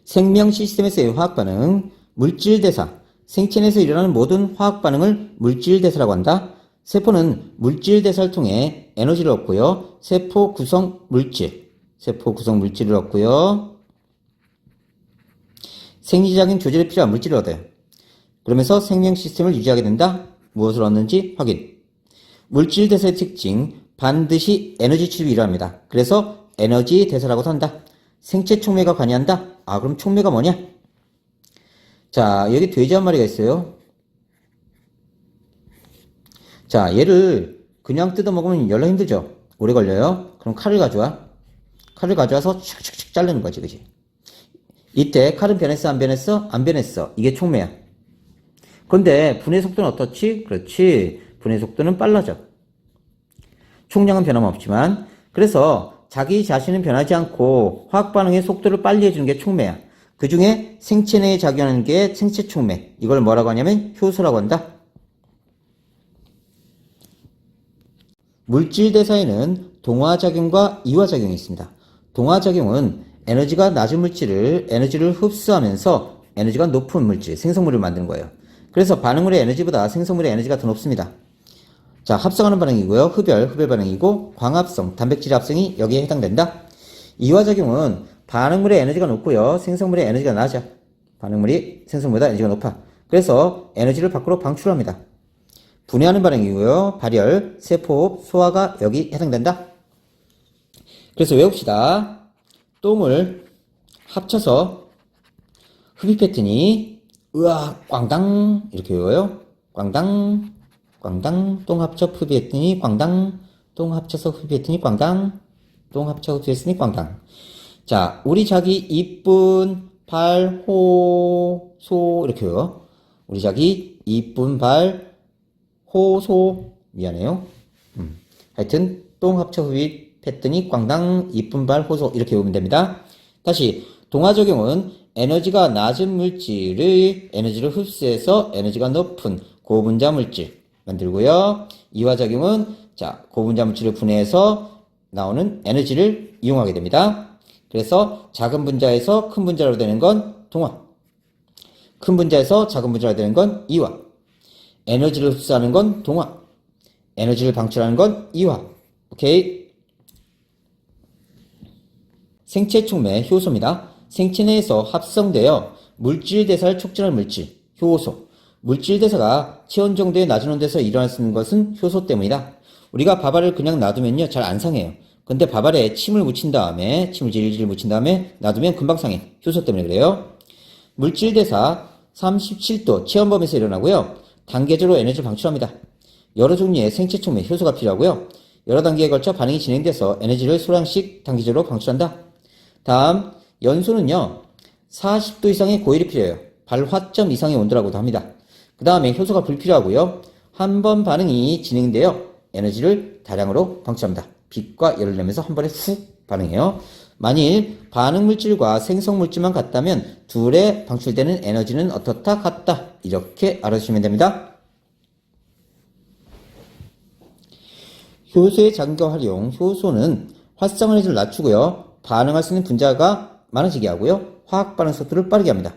생명 시스템에서의 화학 반응, 물질 대사. 생체 내에서 일어나는 모든 화학 반응을 물질 대사라고 한다. 세포는 물질 대사를 통해 에너지를 얻고요. 세포 구성 물질을 얻고요. 생리작용 조절에 필요한 물질을 얻어요. 그러면서 생명 시스템을 유지하게 된다. 무엇을 얻는지 확인. 물질 대사의 특징, 반드시 에너지 취급이 일어납니다. 그래서 에너지 대사라고도 한다. 생체 촉매가 관여한다. 그럼 촉매가 뭐냐? 자, 여기 돼지 한 마리가 있어요. 자, 얘를 그냥 뜯어먹으면 열나 힘들죠? 오래 걸려요. 그럼 칼을 가져와. 칼을 가져와서 촥촥촥 자르는 거지, 그지? 이때 칼은 변했어, 안 변했어? 안 변했어. 이게 촉매야. 그런데 분해 속도는 어떻지? 그렇지. 분해 속도는 빨라져. 총량은 변함없지만. 그래서 자기 자신은 변하지 않고 화학 반응의 속도를 빨리 해주는 게 촉매야. 그 중에 생체 내에 작용하는 게 생체 촉매. 이걸 뭐라고 하냐면 효소라고 한다. 물질 대사에는 동화작용과 이화작용이 있습니다. 동화작용은 에너지가 낮은 물질을 에너지를 흡수하면서 에너지가 높은 물질, 생성물을 만드는 거예요. 그래서 반응물의 에너지보다 생성물의 에너지가 더 높습니다. 자, 합성하는 반응이고요. 흡열 반응이고 광합성, 단백질 합성이 여기에 해당된다. 이화작용은 반응물의 에너지가 높고요. 생성물의 에너지가 낮아. 반응물이 생성물보다 에너지가 높아. 그래서 에너지를 밖으로 방출합니다. 분해하는 반응이고요. 발열, 세포호흡, 소화가 여기 해당된다. 그래서 외웁시다. 똥을 합쳐서 흡입했더니 으악 꽝당 이렇게 외워요. 꽝당 똥 합쳐 흡입했더니 꽝당 똥 합쳐서 흡입했더니 꽝당 똥 합쳐 흡입했으니 꽝당. 자, 우리 자기 이쁜 발 호소 이렇게 외워. 우리 자기 이쁜 발 호소 미안해요. 하여튼 똥 합쳐 흡입했더니 꽝당 이쁜 발 호소 이렇게 외우면 됩니다. 다시 동화작용은 에너지가 낮은 물질의 에너지를 흡수해서 에너지가 높은 고분자 물질 만들고요. 이화작용은 자 고분자 물질을 분해해서 나오는 에너지를 이용하게 됩니다. 그래서 작은 분자에서 큰 분자로 되는 건 동화, 큰 분자에서 작은 분자로 되는 건 이화. 에너지를 흡수하는 건 동화, 에너지를 방출하는 건 이화. 오케이. 생체 촉매 효소입니다. 생체 내에서 합성되어 물질 대사를 촉진하는 물질, 효소. 물질 대사가 체온 정도의 낮은 온도에서 일어날 수 있는 것은 효소 때문이다. 우리가 밥알을 그냥 놔두면요, 잘 안 상해요. 근데 밥알에 침을 묻힌 다음에, 침을 질질 묻힌 다음에 놔두면 금방 상해. 효소 때문에 그래요. 물질 대사 37도 체온범위에서 일어나고요. 단계적으로 에너지를 방출합니다. 여러 종류의 생체 촉매 효소가 필요하고요. 여러 단계에 걸쳐 반응이 진행돼서 에너지를 소량씩 단기적으로 방출한다. 다음 연소는요. 40도 이상의 고열이 필요해요. 발화점 이상의 온도라고도 합니다. 그 다음에 효소가 불필요하고요. 한 번 반응이 진행되어 에너지를 다량으로 방출합니다. 빛과 열을 내면서 한 번에 훅 반응해요. 만일 반응물질과 생성물질만 같다면 둘에 방출되는 에너지는 어떻다 같다 이렇게 알아주시면 됩니다. 효소의 작용과 활용. 효소는 활성 에너지를 낮추고요. 반응할 수 있는 분자가 많아지게 하고요. 화학 반응 속도를 빠르게 합니다.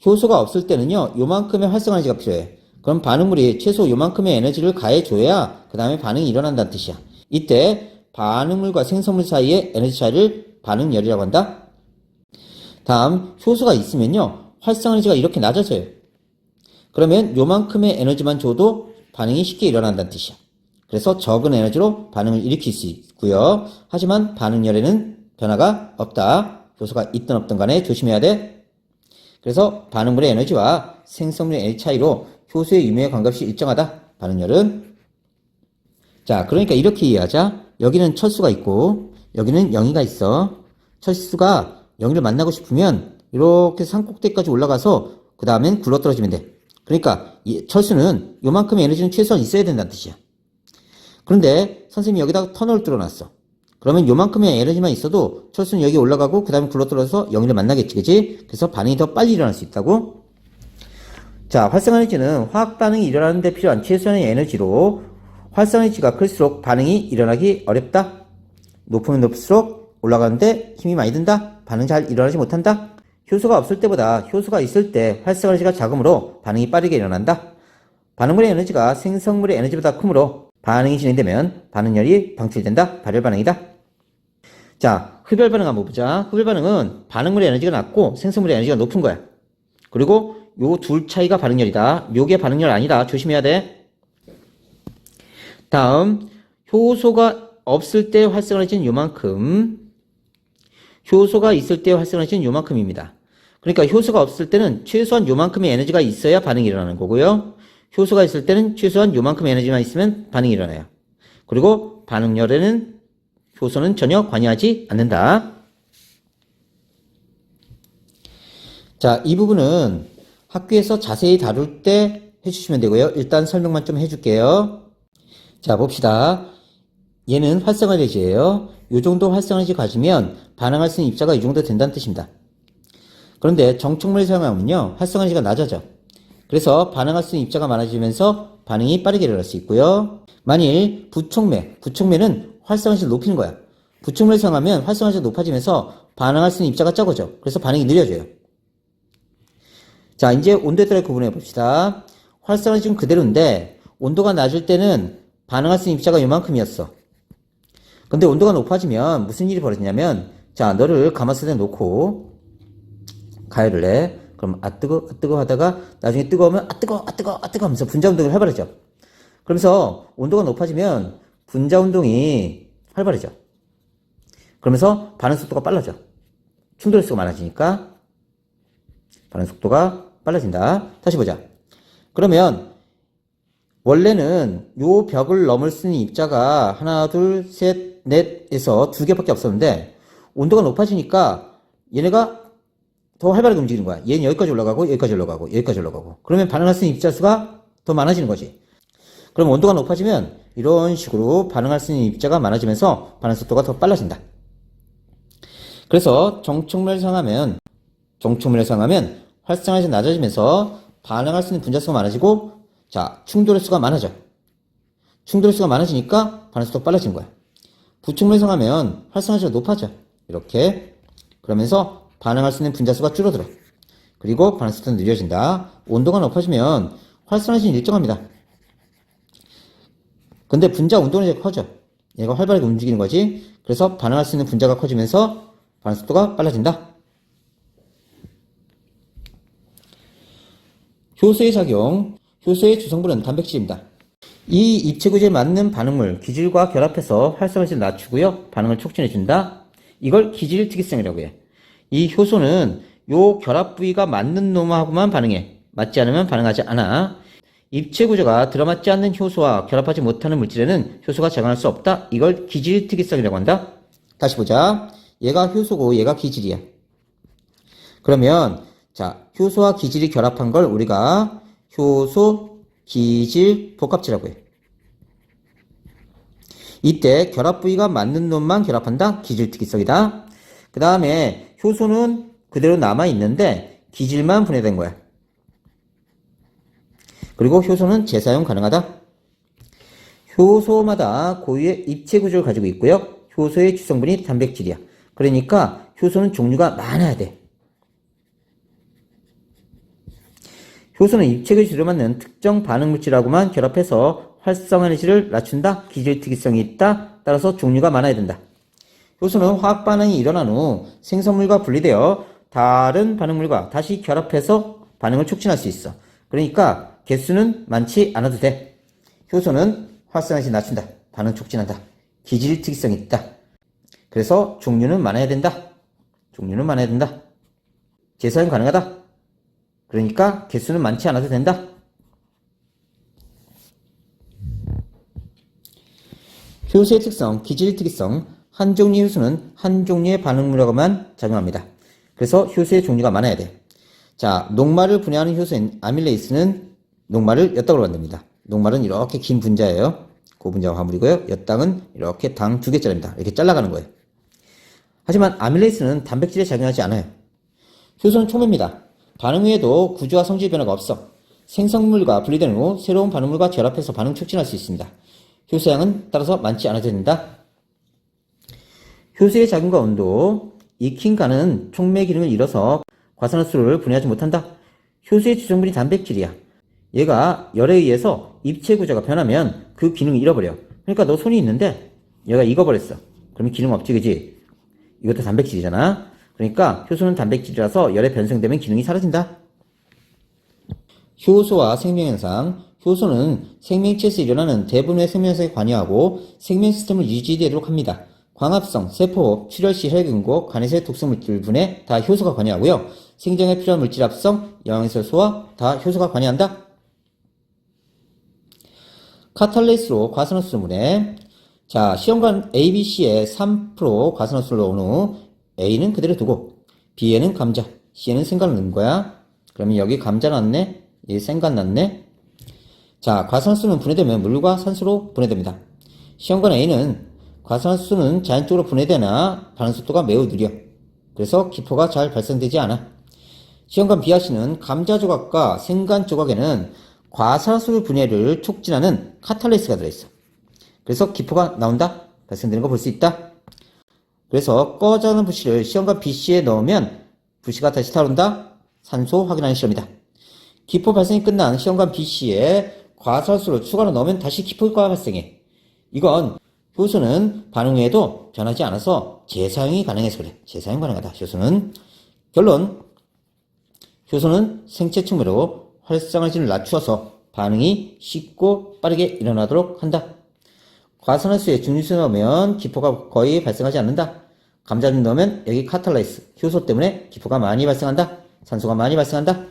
효소가 없을 때는요. 요만큼의 활성 에너지가 필요해. 그럼 반응물이 최소 요만큼의 에너지를 가해줘야 그 다음에 반응이 일어난다는 뜻이야. 이때 반응물과 생성물 사이의 에너지 차이를 반응열이라고 한다. 다음 효소가 있으면요. 활성 에너지가 이렇게 낮아져요. 그러면 요만큼의 에너지만 줘도 반응이 쉽게 일어난다는 뜻이야. 그래서 적은 에너지로 반응을 일으킬 수 있고요. 하지만 반응열에는 변화가 없다. 효소가 있든 없든 간에 조심해야 돼. 그래서 반응물의 에너지와 생성물의 에너지 차이로 효소의 유무의 관계없이 일정하다. 반응열은. 자, 그러니까 이렇게 이해하자. 여기는 철수가 있고 여기는 영희가 있어. 철수가 영희를 만나고 싶으면 이렇게 산꼭대기까지 올라가서 그 다음엔 굴러떨어지면 돼. 그러니까 철수는 요만큼의 에너지는 최소한 있어야 된다는 뜻이야. 그런데 선생님이 여기다가 터널을 뚫어놨어. 그러면 요만큼의 에너지만 있어도 철수는 여기 올라가고 그 다음에 굴러떨어져서 영희를 만나겠지, 그치? 그래서 반응이 더 빨리 일어날 수 있다고. 자, 활성 에너지는 화학 반응이 일어나는 데 필요한 최소한의 에너지로 활성 에너지가 클수록 반응이 일어나기 어렵다. 높으면 높을수록 올라가는데 힘이 많이 든다. 반응 잘 일어나지 못한다. 효소가 없을 때보다 효소가 있을 때 활성 에너지가 작으므로 반응이 빠르게 일어난다. 반응물의 에너지가 생성물의 에너지보다 크므로 반응이 진행되면 반응열이 방출된다. 발열 반응이다. 자, 흡열 반응 한번 보자. 흡열 반응은 반응물의 에너지가 낮고 생성물의 에너지가 높은 거야. 그리고 요 둘 차이가 반응열이다. 요게 반응열 아니다. 조심해야 돼. 다음, 효소가 없을 때 활성화해지는 요만큼, 효소가 있을 때 활성화해지는 요만큼입니다. 그러니까 효소가 없을 때는 최소한 요만큼의 에너지가 있어야 반응이 일어나는 거고요. 효소가 있을 때는 최소한 요만큼의 에너지만 있으면 반응이 일어나요. 그리고 반응열에는 효소는 전혀 관여하지 않는다. 자, 이 부분은 학교에서 자세히 다룰 때 해주시면 되고요. 일단 설명만 좀 해줄게요. 자, 봅시다. 얘는 활성화에너지예요. 이 정도 활성화에너지 가지면 반응할 수 있는 입자가 이 정도 된다는 뜻입니다. 그런데 정촉물을 사용하면요, 활성화에너지가 낮아져. 그래서 반응할 수 있는 입자가 많아지면서 반응이 빠르게 일어날 수 있고요. 만일 부촉매는 활성화에너지를 높이는 거야. 부촉매를 사용하면 활성화에너지가 높아지면서 반응할 수 있는 입자가 적어져. 그래서 반응이 느려져요. 자, 이제 온도에 따라 구분해 봅시다. 활성화는 지금 그대로인데 온도가 낮을 때는 반응할 수 있는 입자가 요만큼이었어. 근데 온도가 높아지면 무슨 일이 벌어지냐면, 자, 너를 가마솥에 놓고 가열을 해. 그럼 뜨거 하다가 나중에 뜨거우면 뜨거 하면서 분자 운동이 활발해져. 그러면서 온도가 높아지면 분자 운동이 활발해져. 그러면서 반응 속도가 빨라져. 충돌 횟수가 많아지니까 반응 속도가 빨라진다. 다시 보자. 그러면 원래는 요 벽을 넘을 수 있는 입자가 하나, 둘, 셋, 넷에서 2개밖에 없었는데 온도가 높아지니까 얘네가 더 활발하게 움직이는 거야. 얘는 여기까지 올라가고 여기까지 올라가고 여기까지 올라가고. 그러면 반응할 수 있는 입자 수가 더 많아지는 거지. 그럼 온도가 높아지면 이런 식으로 반응할 수 있는 입자가 많아지면서 반응 속도가 더 빨라진다. 그래서 정촉면을 사용하면 활성화에너지가 낮아지면서 반응할 수 있는 분자 수가 많아지고, 자, 충돌 횟수가 많아져. 충돌 횟수가 많아지니까 반응 속도가 빨라지는 거야. 부촉면을 사용하면 활성화에너지가 높아져. 이렇게. 그러면서 반응할 수 있는 분자 수가 줄어들어. 그리고 반응 속도는 느려진다. 온도가 높아지면 활성화에너지는 일정합니다. 근데 분자 운동은 이제 커져. 얘가 활발하게 움직이는 거지. 그래서 반응할 수 있는 분자가 커지면서 반응 속도가 빨라진다. 효소의 작용. 효소의 주성분은 단백질입니다. 이 입체 구조에 맞는 반응물, 기질과 결합해서 활성화를 낮추고요. 반응을 촉진해준다. 이걸 기질 특이성이라고 해. 이 효소는 요 결합 부위가 맞는 놈하고만 반응해. 맞지 않으면 반응하지 않아. 입체 구조가 들어맞지 않는 효소와 결합하지 못하는 물질에는 효소가 작용할 수 없다. 이걸 기질 특이성이라고 한다. 다시 보자. 얘가 효소고 얘가 기질이야. 그러면 자, 효소와 기질이 결합한 걸 우리가 효소, 기질, 복합체라고 해. 이때 결합 부위가 맞는 놈만 결합한다. 기질 특이성이다. 그 다음에 효소는 그대로 남아있는데 기질만 분해된 거야. 그리고 효소는 재사용 가능하다. 효소마다 고유의 입체 구조를 가지고 있고요. 효소의 주성분이 단백질이야. 그러니까 효소는 종류가 많아야 돼. 효소는 입체 구조에 맞는 특정 반응 물질하고만 결합해서 활성화 에너지를 낮춘다. 기질 특이성이 있다. 따라서 종류가 많아야 된다. 효소는 화학 반응이 일어난 후 생성물과 분리되어 다른 반응물과 다시 결합해서 반응을 촉진할 수 있어. 그러니까 개수는 많지 않아도 돼. 효소는 활성화 에너지 낮춘다. 반응 촉진한다. 기질 특이성이 있다. 그래서 종류는 많아야 된다. 종류는 많아야 된다. 재사용 가능하다. 그러니까 개수는 많지 않아도 된다. 효소의 특성, 기질 특이성. 한 종류의 효소는 한 종류의 반응물하고만 작용합니다. 그래서 효소의 종류가 많아야 돼. 자, 녹말을 분해하는 효소인 아밀레이스는 녹말을 엿당으로 만듭니다. 녹말은 이렇게 긴 분자예요. 고분자와 화물이고요. 엿당은 이렇게 당 2개짜리입니다. 이렇게 잘라가는 거예요. 하지만 아밀레이스는 단백질에 작용하지 않아요. 효소는 촉매입니다. 반응 후에도 구조와 성질 변화가 없어. 생성물과 분리된 후 새로운 반응물과 결합해서 반응 촉진할 수 있습니다. 효소량은 따라서 많지 않아도 된다. 효소의 작용과 온도, 익힌 간은 촉매 기능을 잃어서 과산화수소를 분해하지 못한다. 효소의 주성분이 단백질이야. 얘가 열에 의해서 입체 구조가 변하면 그 기능을 잃어버려. 그러니까 너 손이 있는데 얘가 익어버렸어. 그러면 기능 없지, 그지? 이것도 단백질이잖아. 그러니까 효소는 단백질이라서 열에 변성되면 기능이 사라진다. 효소와 생명현상. 효소는 생명체에서 일어나는 대부분의 생명현상에 관여하고 생명 시스템을 유지되도록 합니다. 광합성, 세포, 출혈시 혈균고, 간에서의 독성물질 분해 다 효소가 관여하고요. 생장에 필요한 물질 합성, 영양소 소화 다 효소가 관여한다. 카탈레이스로 과산화수소 분해. 자, 시험관 ABC에 3% 과산화수소를 넣은 후 A는 그대로 두고 B에는 감자, C에는 생간을 넣은 거야. 그러면 여기 감자 났네, 여기 생간 났네. 자, 과산화수소는 분해되면 물과 산소로 분해됩니다. 시험관 A는 과산화수소는 자연적으로 분해되나 반응 속도가 매우 느려. 그래서 기포가 잘 발생되지 않아. 시험관 B와 C는 감자 조각과 생간 조각에는 과산화수소 분해를 촉진하는 카탈레이스가 들어있어. 그래서 기포가 나온다? 발생되는 거 볼 수 있다? 그래서 꺼져가는 부시를 시험관 BC에 넣으면 부시가 다시 타오른다? 산소 확인하는 시험이다. 기포 발생이 끝난 시험관 BC에 과산화수소를 추가로 넣으면 다시 기포가 발생해. 이건 효소는 반응 후에도 변하지 않아서 재사용이 가능해서 그래. 재사용 가능하다. 효소는. 결론. 효소는 생체 측면으로 활성화질을 낮추어서 반응이 쉽고 빠르게 일어나도록 한다. 과산화수소에 중류수 넣으면 기포가 거의 발생하지 않는다. 감자즙 넣으면 여기 카탈라이스, 효소 때문에 기포가 많이 발생한다. 산소가 많이 발생한다.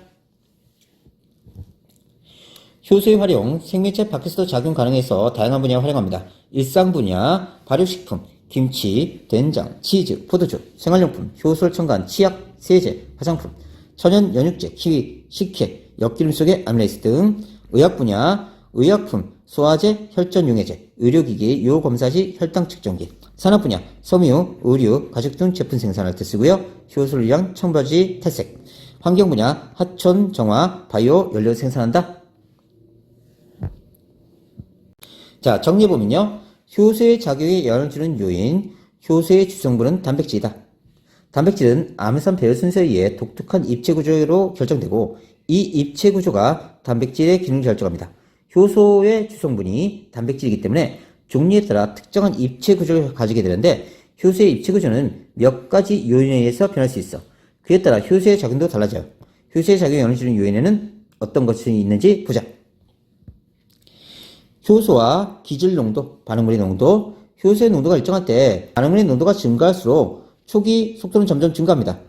효소의 활용, 생명체 밖에서도 작용 가능해서 다양한 분야에 활용합니다. 일상 분야, 발효식품, 김치, 된장, 치즈, 포도주, 생활용품, 효소를 첨가한 치약, 세제, 화장품, 천연 연육제, 키위, 식혜, 엿기름 속의 아밀레이스 등. 의학 분야, 의약품, 소화제, 혈전용해제, 의료기기, 요검사시, 혈당 측정기. 산업 분야, 섬유, 의류, 가죽 등 제품 생산할 때 쓰고요. 효소를 위한 청바지, 탈색. 환경 분야, 하천, 정화, 바이오, 연료 생산한다. 자, 정리해보면요. 효소의 작용에 영향을 주는 요인, 효소의 주성분은 단백질이다. 단백질은 아미노산 배열 순서에 의해 독특한 입체 구조로 결정되고 이 입체 구조가 단백질의 기능을 결정합니다. 효소의 주성분이 단백질이기 때문에 종류에 따라 특정한 입체 구조를 가지게 되는데 효소의 입체 구조는 몇 가지 요인에 의해서 변할 수 있어. 그에 따라 효소의 작용도 달라져요. 효소의 작용에 영향을 주는 요인에는 어떤 것이 있는지 보자. 효소와 기질 농도, 반응물의 농도. 효소의 농도가 일정할 때 반응물의 농도가 증가할수록 초기 속도는 점점 증가합니다.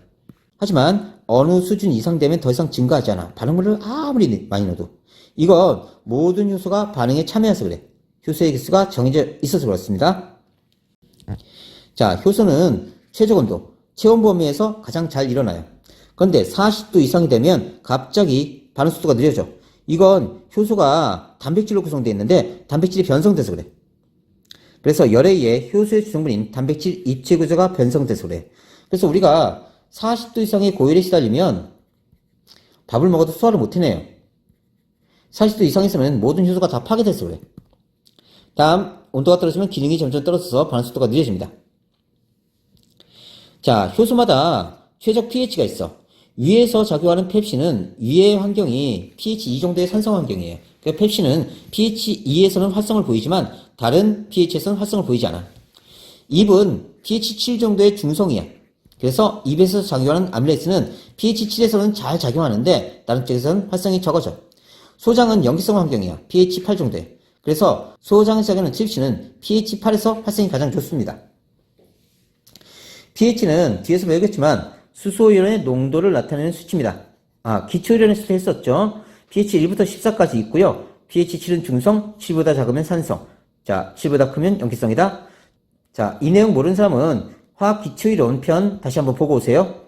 하지만 어느 수준 이상 되면 더 이상 증가하지 않아. 반응물을 아무리 많이 넣어도. 이건 모든 효소가 반응에 참여해서 그래. 효소의 개수가 정해져 있어서 그렇습니다. 자, 효소는 최저온도, 체온 범위에서 가장 잘 일어나요. 그런데 40도 이상이 되면 갑자기 반응 속도가 느려져. 이건 효소가 단백질로 구성되어 있는데 단백질이 변성돼서 그래. 그래서 열에 의해 효소의 주성분인 단백질 입체 구조가 변성돼서 그래. 그래서 우리가 40도 이상의 고열에 시달리면 밥을 먹어도 소화를 못 해내요. 40도 이상 있으면 모든 효소가 다 파괴돼서 그래. 다음, 온도가 떨어지면 기능이 점점 떨어져서 반응 속도가 느려집니다. 자, 효소마다 최적 pH가 있어. 위에서 작용하는 펩신은 위의 환경이 pH 2 정도의 산성 환경이에요. 그러니까 펩신은 pH 2에서는 활성을 보이지만 다른 pH에서는 활성을 보이지 않아. 잎은 pH 7 정도의 중성이야. 그래서 잎에서 작용하는 아밀레이스는 pH 7에서는 잘 작용하는데 다른 쪽에서는 활성이 적어져. 소장은 염기성 환경이야. pH 8 정도에. 그래서 소장에서 작용하는 트립신은 pH 8에서 활성이 가장 좋습니다. pH는 뒤에서 배우겠지만 수소이온의 농도를 나타내는 수치입니다. 기초이온의 수치 했었죠. pH 1부터 14까지 있고요. pH 7은 중성, 7보다 작으면 산성. 자, 7보다 크면 염기성이다. 자, 이 내용 모르는 사람은 화학 기초이론 편 다시 한번 보고 오세요.